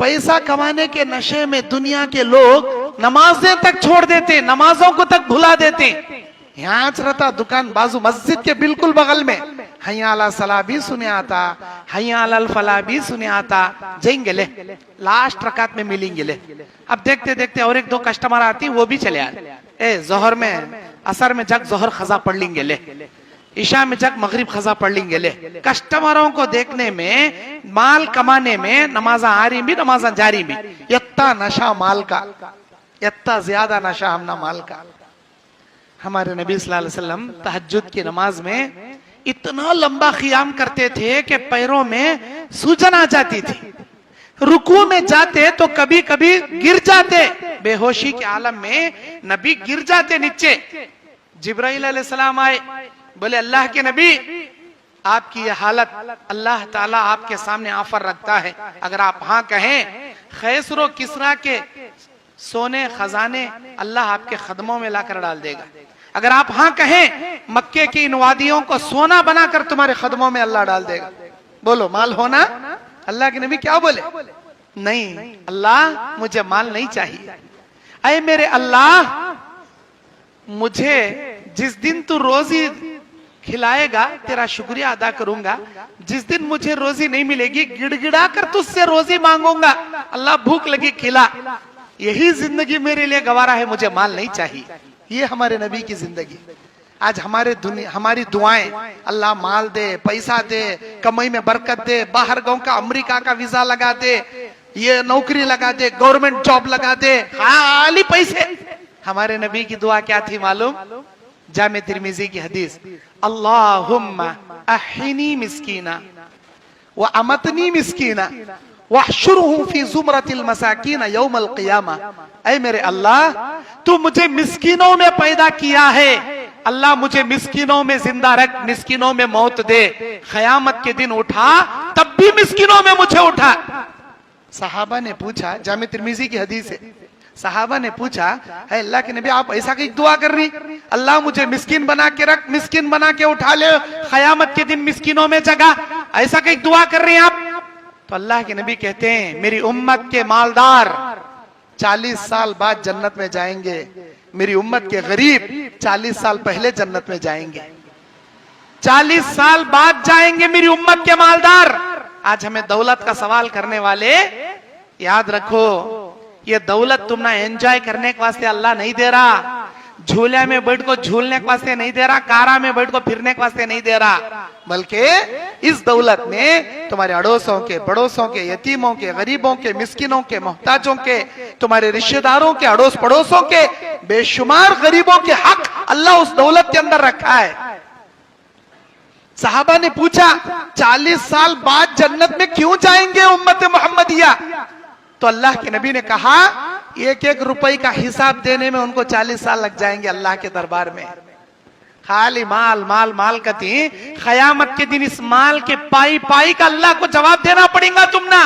पैसा कमाने के नशे में दुनिया के लोग नमाजें तक छोड़ देते, नमाजों को तक भुला देते। यहाँ रहता दुकान बाजू मस्जिद के बिल्कुल बगल में, हैया अला सला भी सुने आता, हैया अल फला भी सुने आता, जाएंगे ले लास्ट रकात में मिलेंगे ले। अब देखते देखते और एक दो कस्टमर आती, वो भी चले आते, ए जोहर में असर में जग जोहर खजा पढ़ लेंगे ले, ईशा में जग मगरिब खजा पढ़ लेंगे ले। कस्टमरों को देखने में, माल कमाने में, नमाजा आ रही भी नमाजा जारी भी, इतना नशा माल का, इतना ज्यादा नशा हमना माल का। हमारे नबी सल्लल्लाहु अलैहि वसल्लम तहज्जुद की नमाज में इतना लंबा क़ियाम करते थे कि पैरों में सूजन आ जाती थी। रुकू में जाते तो कभी कभी गिर जाते, बेहोशी के आलम में नबी गिर जाते नीचे। जिब्राइल अलैहिस्सलाम आए, बोले अल्लाह के नबी, आपकी यह हालत अल्लाह ताला आपके सामने ऑफर रखता है, अगर आप हाँ कहें खैसरो किसरा के सोने खजाने अल्लाह आपके कदमों में लाकर डाल देगा। अगर आप हाँ कहें मक्के की इन वादियों को सोना बनाकर तुम्हारे कदमों में अल्लाह डाल देगा। बोलो माल होना? अल्लाह के नबी क्या बोले? नहीं अल्लाह मुझे माल नहीं चाहिए। अरे मेरे अल्लाह, मुझे जिस दिन तू रोजी खिलाएगा तेरा शुक्रिया अदा करूंगा, जिस दिन मुझे रोजी नहीं मिलेगी गिड़गिड़ा कर तुझसे रोजी मांगूंगा। अल्लाह भूख लगी खिला, यही जिंदगी मेरे लिए गवारा है, मुझे माल नहीं चाहिए। ये हमारे नबी की जिंदगी। आज हमारी दुआएं, अल्लाह माल दे, पैसा दे, कमाई में बरकत दे, बाहर गांव का अमेरिका का वीजा लगा दे, ये नौकरी लगा दे, गवर्नमेंट जॉब लगा दे, खाली पैसे। हमारे नबी की दुआ क्या थी मालूम? जामे तिर्मिजी की हदीस, अल्लाहुम्मा अहिनी मिस्कीना व अमतनी मिस्कीना वहशुरहु फी जुमरतिल मसाकीन यौमल क़ियामा। ऐ मेरे अल्लाह, तू मुझे मिस्कीनों में पैदा किया है, अल्लाह मुझे मिस्कीनों में जिंदा रख, मिस्कीनों में मौत दे, क़यामत के दिन उठा तब भी मिस्कीनों में मुझे उठा। सहाबा ने पूछा, जामे तिर्मिजी की हदीस है, सहाबा ने पूछा, है अल्लाह के नबी आप ऐसा कहीं दुआ कर रही, अल्लाह मुझे मिस्किन बना के रख, मिस्किन बना के उठा ले, क़यामत के दिन मिस्किनों में जगह, ऐसा कहीं दुआ कर रही हैं आप? तो अल्लाह के नबी कहते हैं, मेरी उम्मत के मालदार 40 साल बाद जन्नत में जाएंगे, मेरी उम्मत के गरीब 40 साल पहले जन्नत में जाएंगे। 40 साल बाद जाएंगे मेरी उम्मत के मालदार। आज हमें दौलत का सवाल करने वाले, याद रखो, ये दौलत तुम ना एंजॉय करने के वास्ते अल्लाह नहीं दे रहा, झूले में बैठ को झूलने के वास्ते नहीं दे रहा, कारा में बैठ को फिरने के वास्ते नहीं दे रहा, बल्कि इस दौलत में तुम्हारे अड़ोसों के, पड़ोसों के, यतीमों के, गरीबों के, मिस्किनों के, मोहताजों के, तुम्हारे रिश्तेदारों के, अड़ोस पड़ोसों के, बेशुमार गरीबों के हक अल्लाह उस दौलत के अंदर रखा है। साहबा ने पूछा 40 साल बाद जन्नत में क्यों जाएंगे उम्मत मोहम्मदिया? तो अल्लाह के नबी ने कहा, एक एक रुपए का हिसाब देने में उनको 40 साल लग जाएंगे अल्लाह के दरबार में। खाली माल माल माल कती, क़यामत के दिन इस माल के पाई पाई का अल्लाह को जवाब देना पड़ेगा तुम ना।